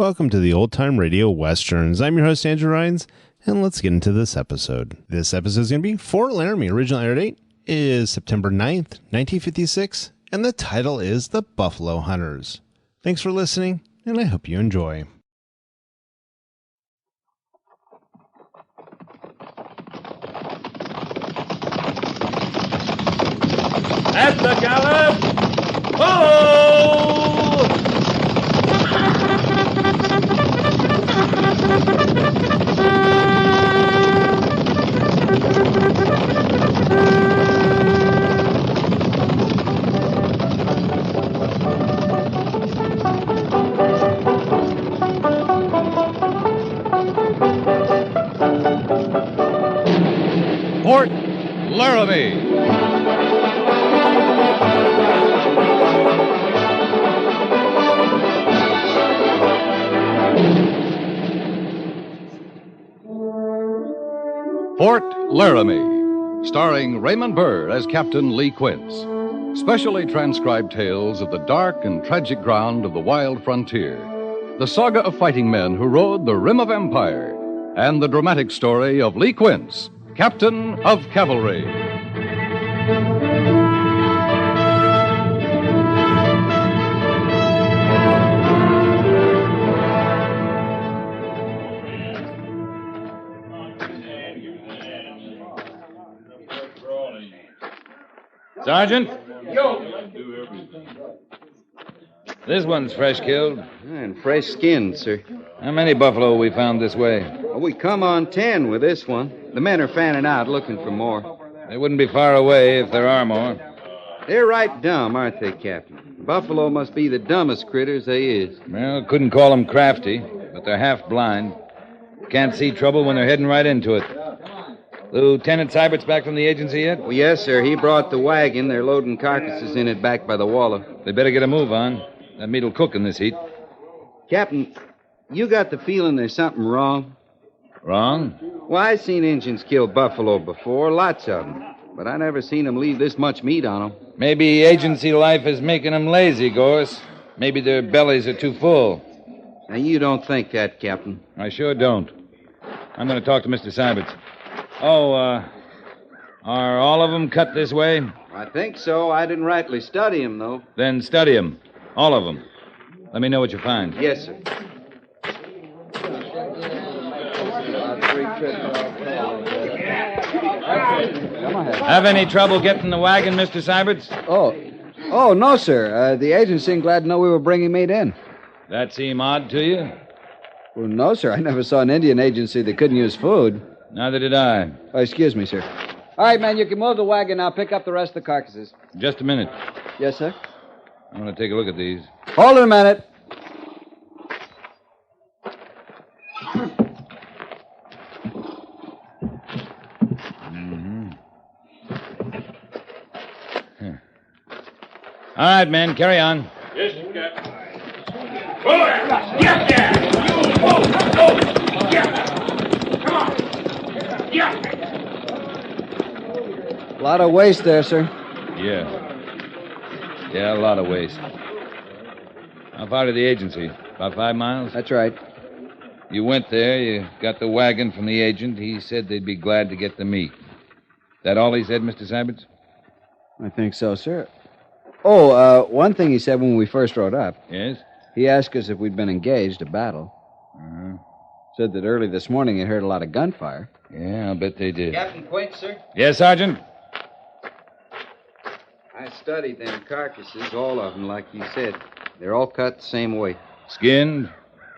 Welcome to the Old Time Radio Westerns. I'm your host, Andrew Rhynes, and let's get into this episode. This episode is going to be Fort Laramie. Original air date is September 9th, 1956, and the title is The Buffalo Hunters. Thanks for listening, and I hope you enjoy. At the gallop! Ho! Fort Laramie. Fort Laramie, starring Raymond Burr as Captain Lee Quince. Specially transcribed tales of the dark and tragic ground of the wild frontier. The saga of fighting men who rode the rim of empire. And the dramatic story of Lee Quince, Captain of Cavalry. Sergeant? This one's fresh killed. And fresh skinned, sir. How many buffalo we found this way? Well, we come on 10 with this one. The men are fanning out looking for more. They wouldn't be far away if there are more. They're right dumb, aren't they, Captain? Buffalo must be the dumbest critters they is. Well, couldn't call them crafty, but they're half blind. Can't see trouble when they're heading right into it. Lieutenant Siberts back from the agency yet? Well, yes, sir. He brought the wagon. They're loading carcasses in it back by the Waller. They better get a move on. That meat'll cook in this heat. Captain, you got the feeling there's something wrong? Wrong? Well, I've seen Injuns kill buffalo before, lots of them. But I never seen them leave this much meat on them. Maybe agency life is making them lazy, Goerss. Maybe their bellies are too full. Now, you don't think that, Captain. I sure don't. I'm going to talk to Mr. Siberts. Oh, are all of them cut this way? I think so. I didn't rightly study them, though. Then study them. All of them. Let me know what you find. Yes, sir. Have any trouble getting the wagon, Mr. Siberts? Oh, no, sir. The agent seemed glad to know we were bringing meat in. That seem odd to you? Well, no, sir. I never saw an Indian agency that couldn't use food. Neither did I. Oh, excuse me, sir. All right, man, you can move the wagon now. Pick up the rest of the carcasses. Just a minute. Yes, sir. I'm going to take a look at these. Hold it a minute. All right, men, carry on. Yes, Captain. Get there! You move! Yeah! Come on! Yeah! A lot of waste there, sir. Yeah, a lot of waste. How far to the agency? About 5 miles? That's right. You went there, you got the wagon from the agent. He said they'd be glad to get the meat. That all he said, Mr. Siberts? I think so, sir. Oh, one thing he said when we first rode up. Yes? He asked us if we'd been engaged a battle. Uh-huh. Said that early this morning he'd heard a lot of gunfire. Yeah, I'll bet they did. Captain Quince, sir? Yes, Sergeant? I studied them carcasses, all of them, like you said. They're all cut the same way. Skinned?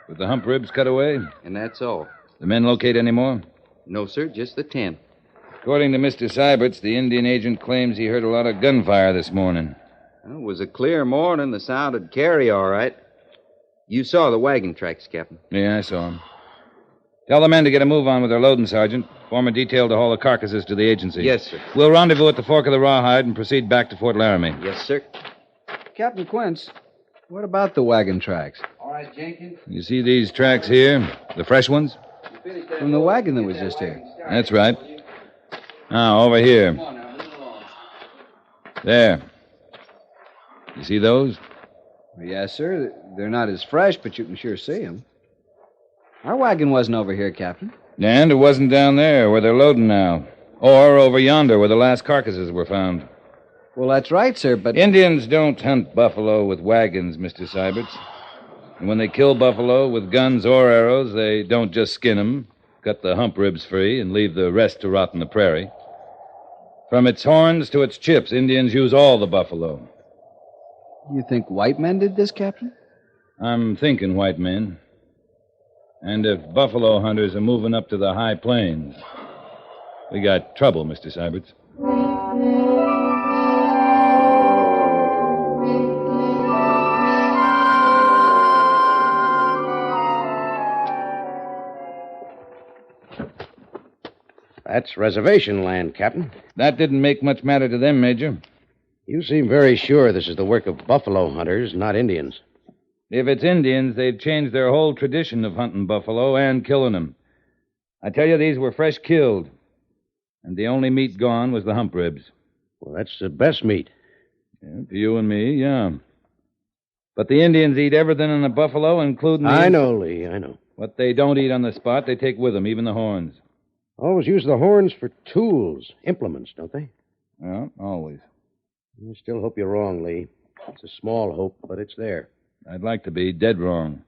With the hump ribs cut away? And that's all. The men locate any more? No, sir, just the 10. According to Mr. Siberts, the Indian agent claims he heard a lot of gunfire this morning. Well, it was a clear morning. The sound would carry all right. You saw the wagon tracks, Captain. Yeah, I saw him. Tell the men to get a move on with their loading, Sergeant. Form a detail to haul the carcasses to the agency. Yes, sir. We'll rendezvous at the fork of the Rawhide and proceed back to Fort Laramie. Yes, sir. Captain Quince, what about the wagon tracks? All right, Jenkins. You see these tracks here? The fresh ones? From the wagon that was just here. That's right. Now, over here. There. You see those? Yes, sir. They're not as fresh, but you can sure see them. Our wagon wasn't over here, Captain. And it wasn't down there where they're loading now. Or over yonder where the last carcasses were found. Well, that's right, sir, but... Indians don't hunt buffalo with wagons, Mr. Siberts. And when they kill buffalo with guns or arrows, they don't just skin them, cut the hump ribs free, and leave the rest to rot in the prairie. From its horns to its chips, Indians use all the buffalo. You think white men did this, Captain? I'm thinking white men. And if buffalo hunters are moving up to the high plains, we got trouble, Mr. Siberts. That's reservation land, Captain. That didn't make much matter to them, Major. You seem very sure this is the work of buffalo hunters, not Indians. If it's Indians, they'd change their whole tradition of hunting buffalo and killing them. I tell you, these were fresh killed. And the only meat gone was the hump ribs. Well, that's the best meat. Yeah, to you and me, yeah. But the Indians eat everything in the buffalo, including I know, Lee, I know. What they don't eat on the spot, they take with them, even the horns. Always use the horns for tools, implements, don't they? Yeah, always. I still hope you're wrong, Lee. It's a small hope, but it's there. I'd like to be dead wrong.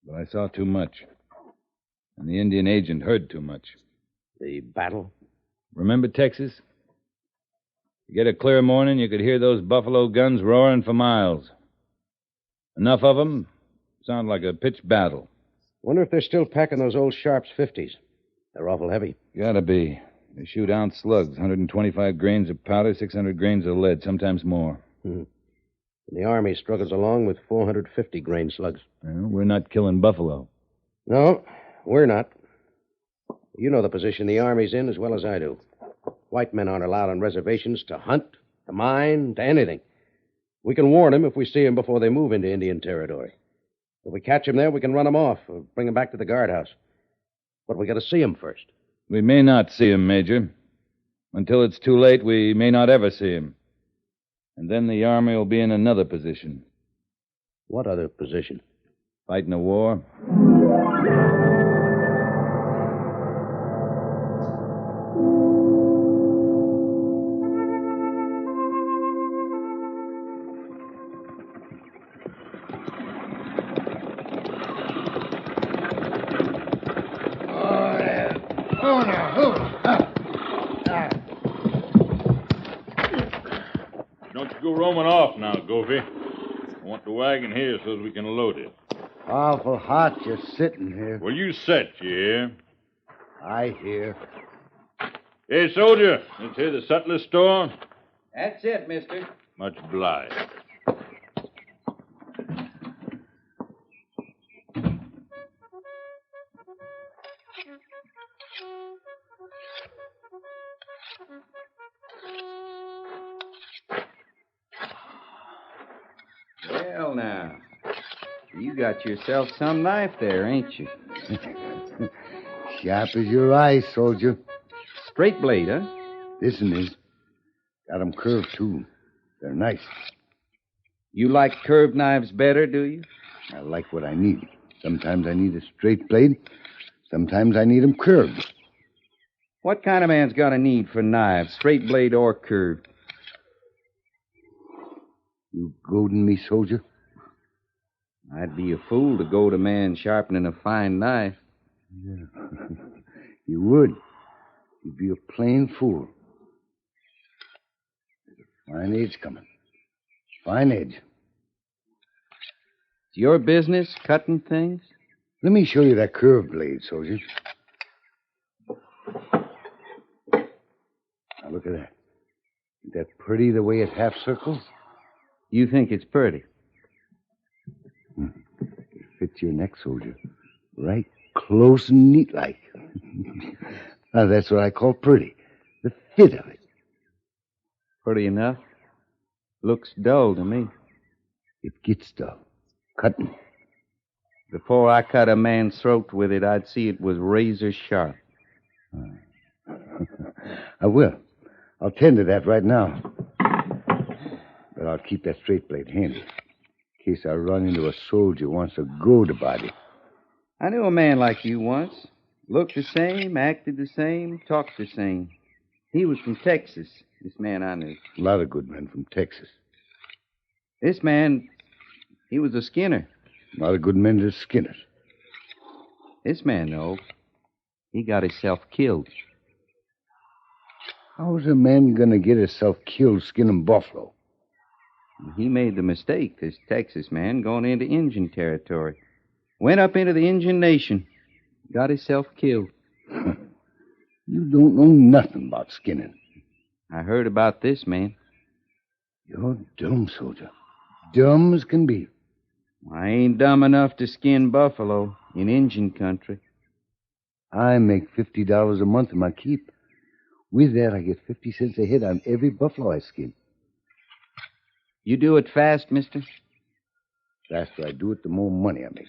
But I saw too much. And the Indian agent heard too much. The battle? Remember Texas? You get a clear morning, you could hear those buffalo guns roaring for miles. Enough of them sound like a pitched battle. Wonder if they're still packing those old Sharps 50s. They're awful heavy. Gotta be. They shoot ounce slugs, 125 grains of powder, 600 grains of lead, sometimes more. And the Army struggles along with 450 grain slugs. Well, we're not killing buffalo. No, we're not. You know the position the Army's in as well as I do. White men aren't allowed on reservations to hunt, to mine, to anything. We can warn them if we see them before they move into Indian territory. If we catch them there, we can run them off or bring them back to the guardhouse. But we got to see them first. We may not see him, Major. Until it's too late, we may not ever see him. And then the Army will be in another position. What other position? Fighting a war. Roaming off now, Goofy. I want the wagon here so that we can load it. Awful hot just sitting here. Well, you set, you hear? I hear. Hey, soldier, this here the sutler store? That's it, mister. Much obliged. Well, now, you got yourself some knife there, ain't you? Sharp as your eyes, soldier. Straight blade, huh? This one is. Got 'em curved, too. They're nice. You like curved knives better, do you? I like what I need. Sometimes I need a straight blade. Sometimes I need 'em curved. What kind of man's got a need for knives, straight blade or curved? You goading me, soldier? I'd be a fool to goad a man sharpening a fine knife. Yeah. You would. You'd be a plain fool. There's a fine edge coming. Fine edge. It's your business, cutting things? Let me show you that curved blade, soldier. Now, look at that. Isn't that pretty, the way it half circles? You think it's pretty? It fits your neck, soldier. Right close and neat like. Now, that's what I call pretty. The fit of it. Pretty enough. Looks dull to me. It gets dull. Cutting. Before I cut a man's throat with it, I'd see it was razor sharp. I will. I'll tend to that right now. But I'll keep that straight blade handy. In case I run into a soldier who wants to goad a body. I knew a man like you once. Looked the same, acted the same, talked the same. He was from Texas, this man I knew. A lot of good men from Texas. This man, he was a skinner. A lot of good men are skinners. This man, though, he got himself killed. How is a man going to get himself killed skinning buffalo? He made the mistake, this Texas man, going into Indian territory. Went up into the Indian Nation. Got himself killed. You don't know nothing about skinning. I heard about this man. You're dumb, soldier. Dumb as can be. I ain't dumb enough to skin buffalo in Indian country. I make $50 a month in my keep. With that, I get 50 cents a head on every buffalo I skin. You do it fast, mister? The faster I do it, the more money I make.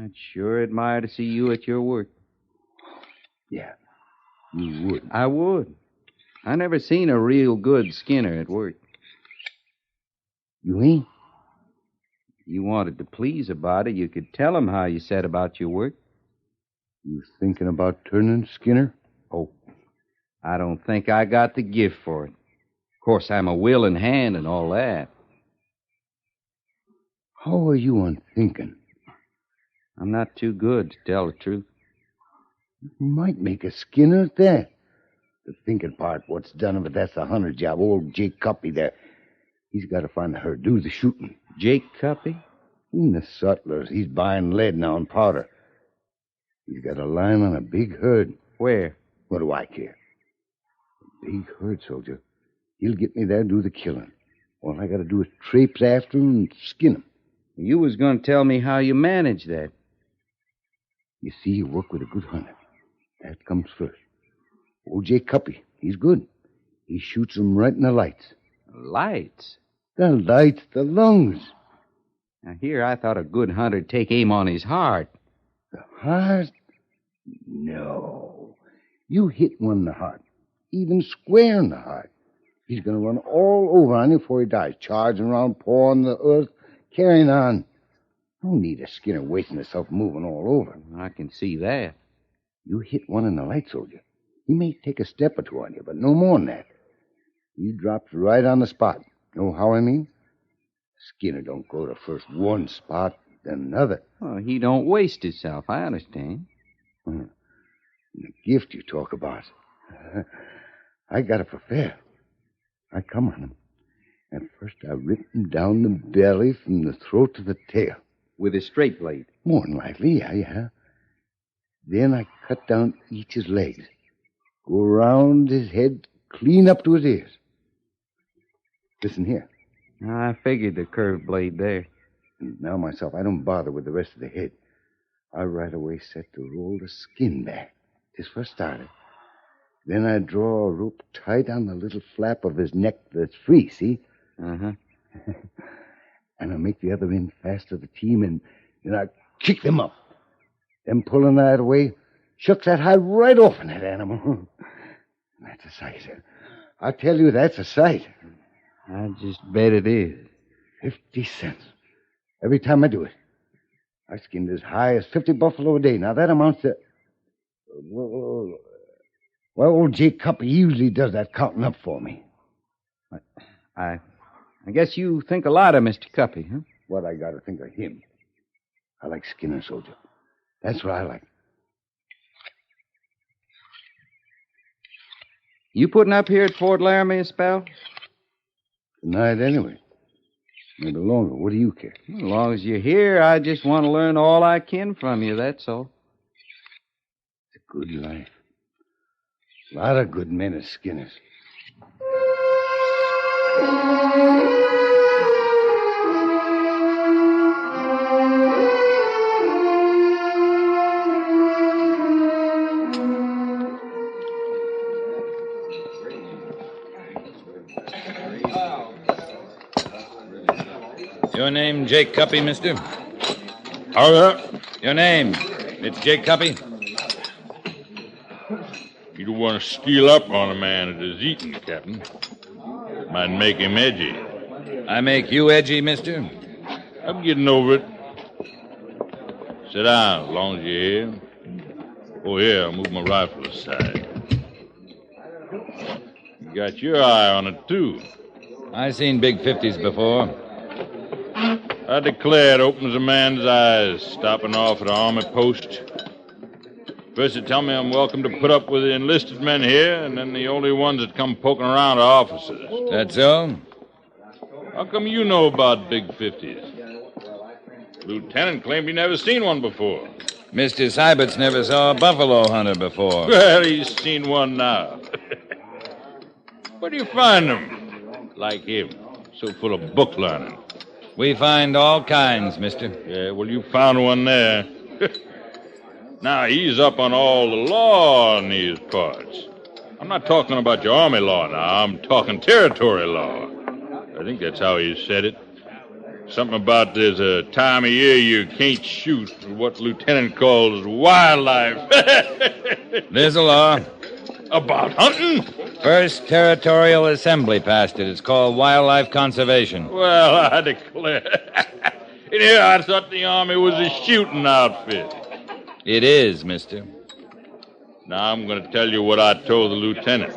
I'd sure admire to see you at your work. Yeah, you would. I would. I never seen a real good skinner at work. You ain't? You wanted to please a body, you could tell him how you set about your work. You thinking about turning skinner? Oh, I don't think I got the gift for it. Of course, I'm a willing hand and all that. How are you on thinking? I'm not too good, to tell the truth. You might make a skinner at that. The thinking part, what's done of it, that's the hunter job. Old Jake Cuppy there. He's got to find the herd, do the shooting. Jake Cuppy? The sutlers. He's buying lead now and powder. He's got a line on a big herd. Where? What do I care? A big herd, soldier. He'll get me there and do the killing. All I got to do is traipse after him and skin him. You was going to tell me how you manage that. You see, you work with a good hunter. That comes first. Old Jake Cuppy, he's good. He shoots them right in the lights. Lights? The lights, the lungs. Now, here I thought a good hunter'd take aim on his heart. The heart? No. You hit one in the heart, even square in the heart. He's going to run all over on you before he dies, charging around, pawing the earth, carrying on. No need a skinner wasting himself moving all over. I can see that. You hit one in the light, soldier. He may take a step or two on you, but no more than that. He drops right on the spot. Know how I mean? Skinner don't go to first one spot, then another. Oh, he don't waste himself, I understand. The gift you talk about. I got it for fair. I come on him. And first I rip him down the belly from the throat to the tail. With a straight blade? More than likely, yeah. Then I cut down each his legs. Go around his head, clean up to his ears. Listen here. I figured the curved blade there. Now, myself, I don't bother with the rest of the head. I right away set to roll the skin back, just for started. Then I draw a rope tight on the little flap of his neck that's free, see? Uh-huh. And I make the other end fast to the team, and then I kick them up. Then pulling that away, shucks that hide right off in that animal. That's a sight. I tell you, that's a sight. I just bet it is. 50 cents. Every time I do it. I skinned as high as 50 buffalo a day. Now, that amounts to... Well, old Jake Cuppy usually does that counting up for me. I guess you think a lot of Mr. Cuppy, huh? What I got to think of him. I like skinning, soldier. That's what I like. You putting up here at Fort Laramie a spell? Tonight, anyway. Maybe longer. What do you care? As long as you're here, I just want to learn all I can from you, that's all. It's a good life. A lot of good men as skinners. Your name, Jake Cuppy, mister? How that? Your name. It's Jake Cuppy? You don't want to steal up on a man that is eating, Captain. Might make him edgy. I make you edgy, mister? I'm getting over it. Sit down as long as you're here. Oh, here, I'll move my rifle aside. You got your eye on it, too. I seen big 50s before. I declare it opens a man's eyes, stopping off at an army post. First they tell me I'm welcome to put up with the enlisted men here, and then the only ones that come poking around are officers. That so? How come you know about big 50s? Lieutenant claimed he never seen one before. Mr. Siberts never saw a buffalo hunter before. Well, he's seen one now. Where do you find them? Like him, so full of book learning. We find all kinds, mister. Yeah, well, you found one there. Now, he's up on all the law in these parts. I'm not talking about your army law now. I'm talking territory law. I think that's how he said it. Something about there's a time of year you can't shoot what Lieutenant calls wildlife. There's a law. About hunting? First Territorial Assembly passed it. It's called Wildlife Conservation. Well, I declare. In here, I thought the Army was a shooting outfit. It is, mister. Now, I'm going to tell you what I told the lieutenant.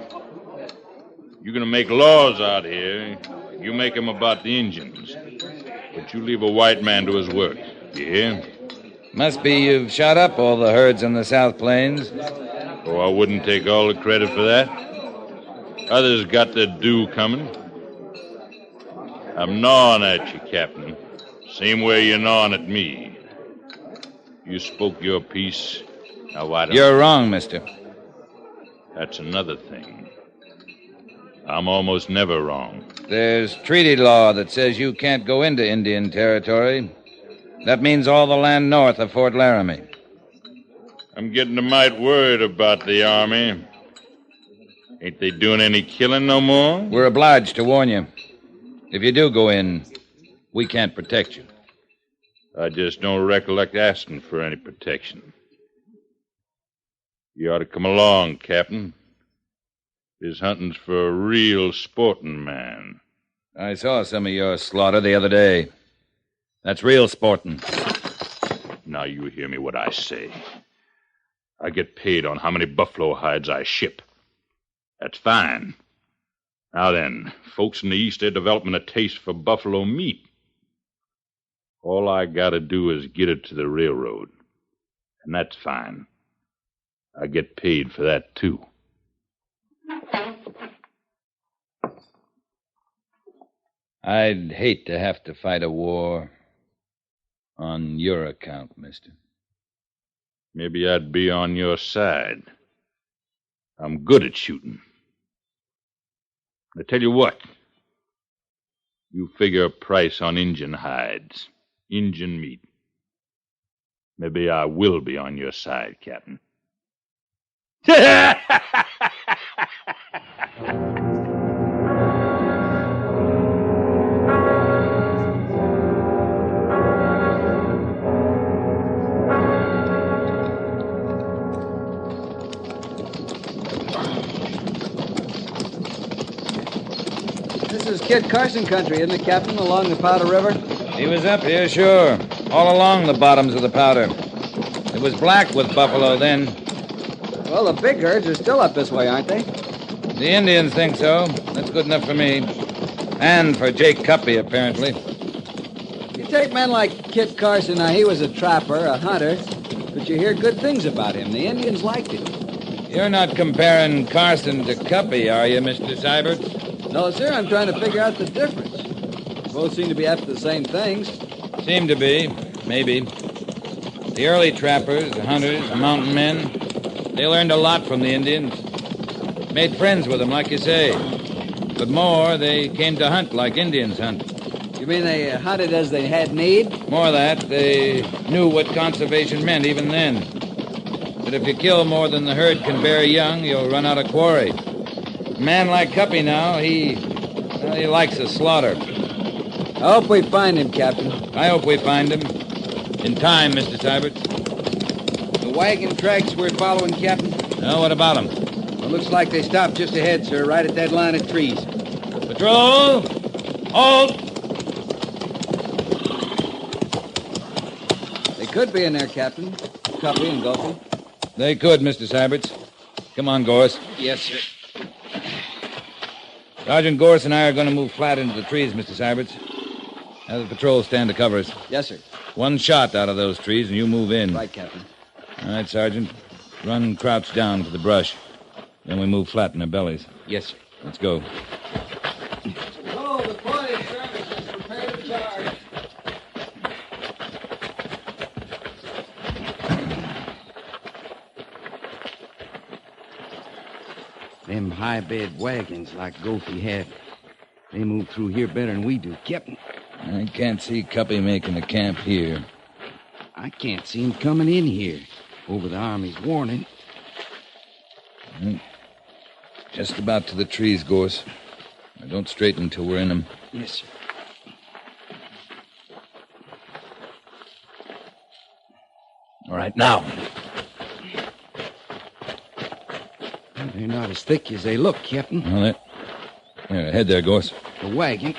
You're going to make laws out here. You make them about the Indians. But you leave a white man to his work. You hear? Must be you've shot up all the herds in the South Plains. Oh, I wouldn't take all the credit for that. Others got their due coming. I'm gnawing at you, Captain. Same way you're gnawing at me. You spoke your piece. Now, why don't You're wrong, mister. That's another thing. I'm almost never wrong. There's treaty law that says you can't go into Indian territory. That means all the land north of Fort Laramie. I'm getting a mite worried about the Army. Ain't they doing any killing no more? We're obliged to warn you. If you do go in, we can't protect you. I just don't recollect asking for any protection. You ought to come along, Captain. This hunting's for a real sporting man. I saw some of your slaughter the other day. That's real sporting. Now you hear me what I say. I get paid on how many buffalo hides I ship. That's fine. Now then, folks in the East are developing a taste for buffalo meat. All I gotta do is get it to the railroad. And that's fine. I get paid for that, too. I'd hate to have to fight a war on your account, mister. Maybe I'd be on your side. I'm good at shooting. I tell you what. You figure a price on Injun hides, Injun meat. Maybe I will be on your side, Captain. This is Kit Carson country, isn't it, Captain, along the Powder River? He was up here, sure. All along the bottoms of the Powder. It was black with buffalo then. Well, the big herds are still up this way, aren't they? The Indians think so. That's good enough for me. And for Jake Cuppy, apparently. You take men like Kit Carson, now he was a trapper, a hunter, but you hear good things about him. The Indians liked him. You're not comparing Carson to Cuppy, are you, Mr. Siberts? No, sir, I'm trying to figure out the difference. Both seem to be after the same things. Seem to be, maybe. The early trappers, the hunters, the mountain men, they learned a lot from the Indians. Made friends with them, like you say. But more, they came to hunt like Indians hunt. You mean they hunted as they had need? More of that, they knew what conservation meant even then. That if you kill more than the herd can bear young, you'll run out of quarry. A man like Cuppy now, he likes a slaughter. I hope we find him, Captain. I hope we find him. In time, Mr. Siberts. The wagon tracks we're following, Captain? Now, what about them? Well, looks like they stopped just ahead, sir, right at that line of trees. Patrol! Halt! They could be in there, Captain. Cuppy and Gulpy. They could, Mr. Siberts. Come on, Goerss. Yes, sir. Sergeant Goerss and I are going to move flat into the trees, Mr. Siberts. Have the patrol stand to cover us. Yes, sir. One shot out of those trees and you move in. Right, Captain. All right, Sergeant. Run crouch down to the brush. Then we move flat in their bellies. Yes, sir. Let's go. Oh, the party service is prepared to charge. Them high-bed wagons like Goofy had, they move through here better than we do, Captain. I can't see Cuppy making a camp here. I can't see him coming in here over the Army's warning. Just about to the trees, Goerss. Now, don't straighten until we're in them. Yes, sir. All right, now. They're not as thick as they look, Captain. Well, there, ahead there, Goerss. The wagon.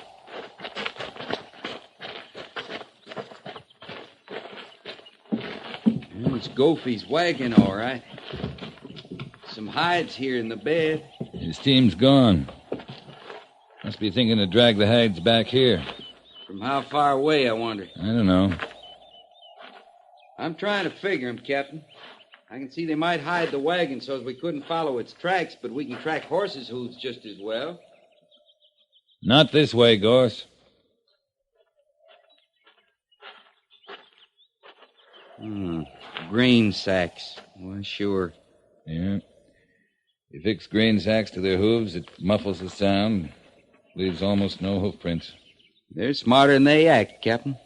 Well, it's Goofy's wagon, all right. Some hides here in the bed. His team's gone. Must be thinking to drag the hides back here. From how far away, I wonder? I don't know. I'm trying to figure 'em, Captain. I can see they might hide the wagon so as we couldn't follow its tracks, but we can track horses' hooves just as well. Not this way, Goerss. Grain sacks. Well, sure. Yeah. You fix grain sacks to their hooves, it muffles the sound, leaves almost no hoof prints. They're smarter than they act, Captain.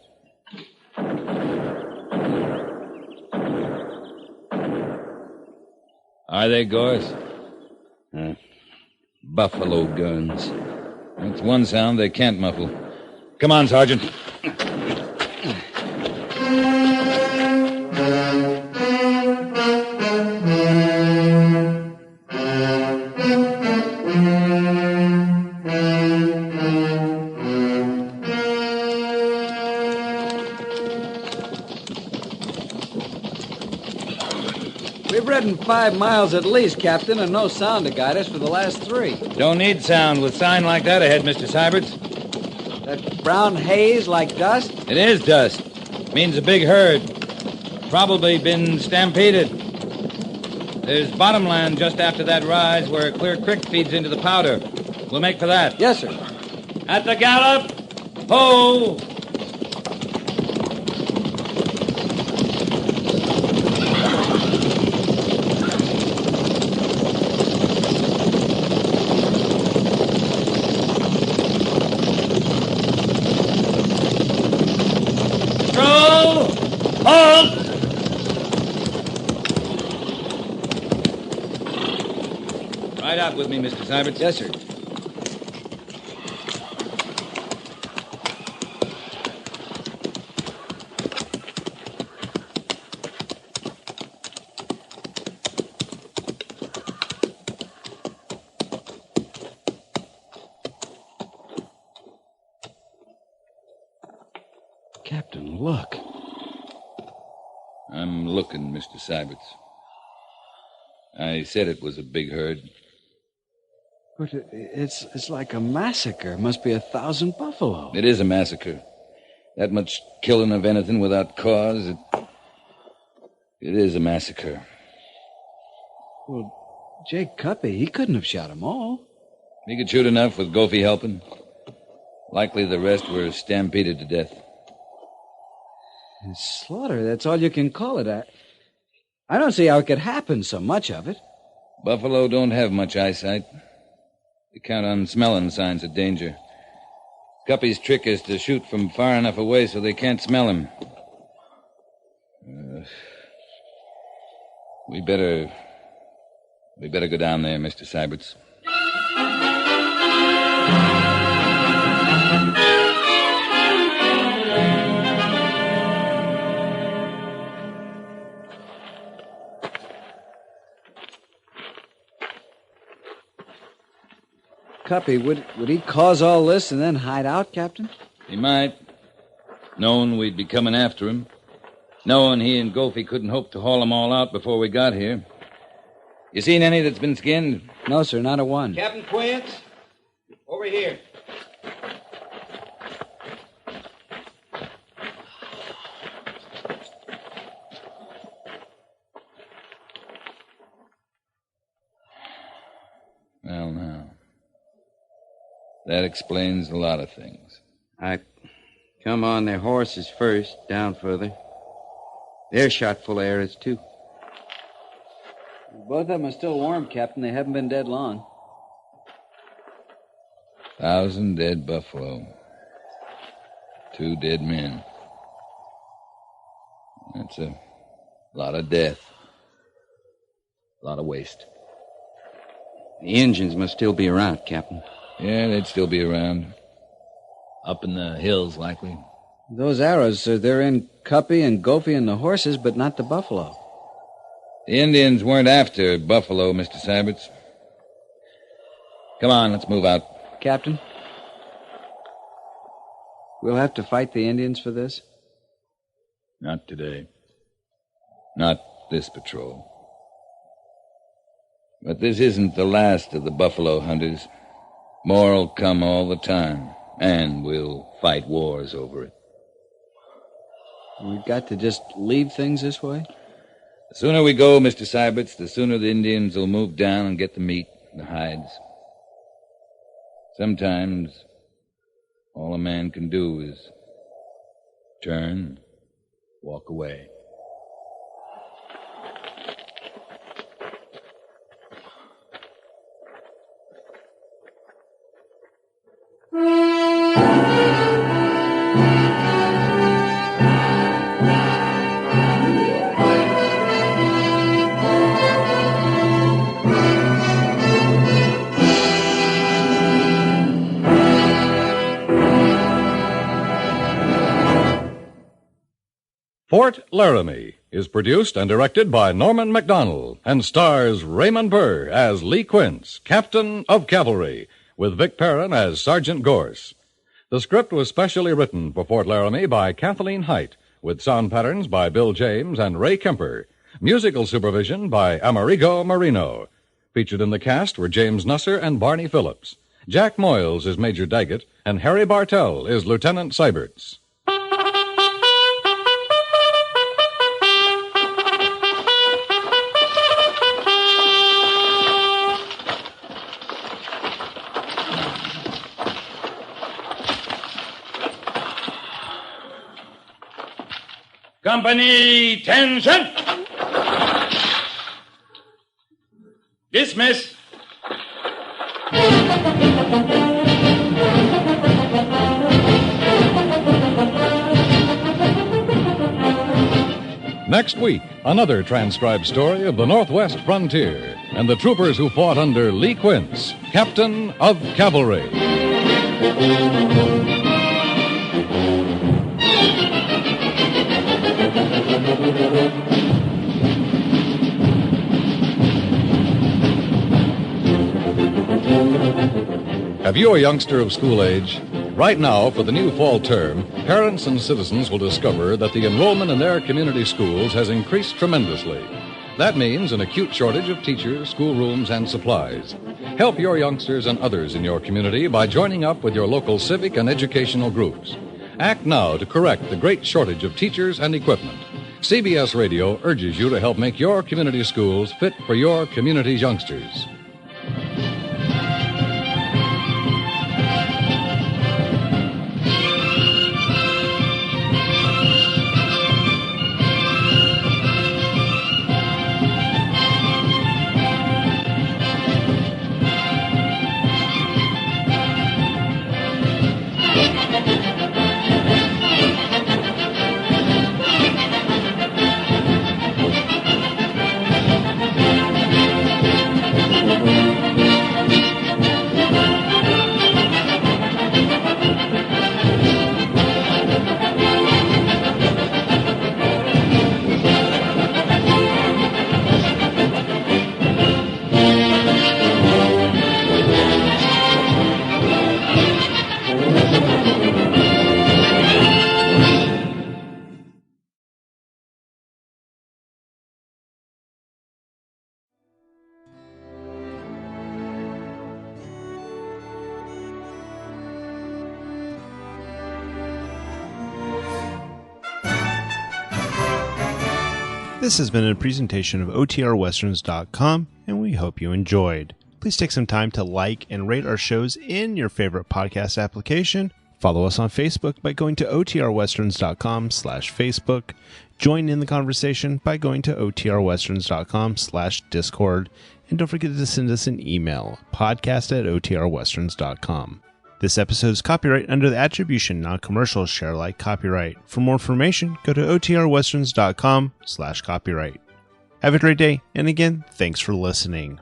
Are they, Goerss? Buffalo guns. That's one sound they can't muffle. Come on, Sergeant. We've ridden 5 miles at least, Captain, and no sound to guide us for the last 3. Don't need sound with sign like that ahead, Mr. Siberts. That brown haze like dust? It is dust. Means a big herd. Probably been stampeded. There's bottomland just after that rise where a clear creek feeds into the powder. We'll make for that. Yes, sir. At the gallop! Ho! Ride out with me, Mr. Siberts. Yes, sir. Captain, look. I'm looking, Mr. Siberts. I said it was a big herd. But it's like a massacre. Must be 1,000 buffalo. It is a massacre. That much killing of anything without cause, it is a massacre. Well, Jake Cuppy, he couldn't have shot them all. He could shoot enough with Goofy helping. Likely the rest were stampeded to death. Slaughter, that's all you can call it. I don't see how it could happen, so much of it. Buffalo don't have much eyesight. They count on smelling signs of danger. Cuppy's trick is to shoot from far enough away so they can't smell him. We better go down there, Mr. Siberts. Cuppy, would he cause all this and then hide out, Captain? He might. Known we'd be coming after him. knowing he and Gophie couldn't hope to haul them all out before we got here. You seen any that's been skinned? No, sir, not a one. Captain Quince, over here. Well, now, that explains a lot of things. I come on their horses first, down further. They're shot full of arrows, too. Both of them are still warm, Captain. They haven't been dead long. 1,000 dead buffalo. 2 dead men. That's a lot of death. A lot of waste. The Indians must still be around, Captain. Yeah, they'd still be around. Up in the hills, likely. Those arrows, sir, they're in Cuppy and Gophie and the horses, but not the buffalo. The Indians weren't after buffalo, Mr. Siberts. Come on, let's move out. Captain, we'll have to fight the Indians for this? Not today. Not this patrol. But this isn't the last of the buffalo hunters. More'll come all the time, and we'll fight wars over it. We've got to just leave things this way? The sooner we go, Mr. Siberts, the sooner the Indians will move down and get the meat and the hides. Sometimes all a man can do is turn, walk away. Fort Laramie is produced and directed by Norman Macdonnell and stars Raymond Burr as Lee Quince, Captain of Cavalry, with Vic Perrin as Sergeant Goerss. The script was specially written for Fort Laramie by Kathleen Hite, with sound patterns by Bill James and Ray Kemper. Musical supervision by Amerigo Moreno. Featured in the cast were James Nusser and Barney Phillips. Jack Moyles is Major Daggett, and Harry Bartel is Lieutenant Siberts. Company, tension! Dismiss. Next week, another transcribed story of the Northwest frontier and the troopers who fought under Lee Quince, Captain of Cavalry. Have you a youngster of school age? Right now, for the new fall term, parents and citizens will discover that the enrollment in their community schools has increased tremendously. That means an acute shortage of teachers, schoolrooms, and supplies. Help your youngsters and others in your community by joining up with your local civic and educational groups. Act now to correct the great shortage of teachers and equipment. CBS Radio urges you to help make your community schools fit for your community's youngsters. This has been a presentation of OTRWesterns.com, and we hope you enjoyed. Please take some time to like and rate our shows in your favorite podcast application. Follow us on Facebook by going to OTRWesterns.com/Facebook. Join in the conversation by going to OTRWesterns.com/Discord. And don't forget to send us an email, podcast@OTRWesterns.com. This episode is copyright under the Attribution Non-Commercial Share Alike copyright. For more information, go to OTRWesterns.com/copyright. Have a great day, and again, thanks for listening.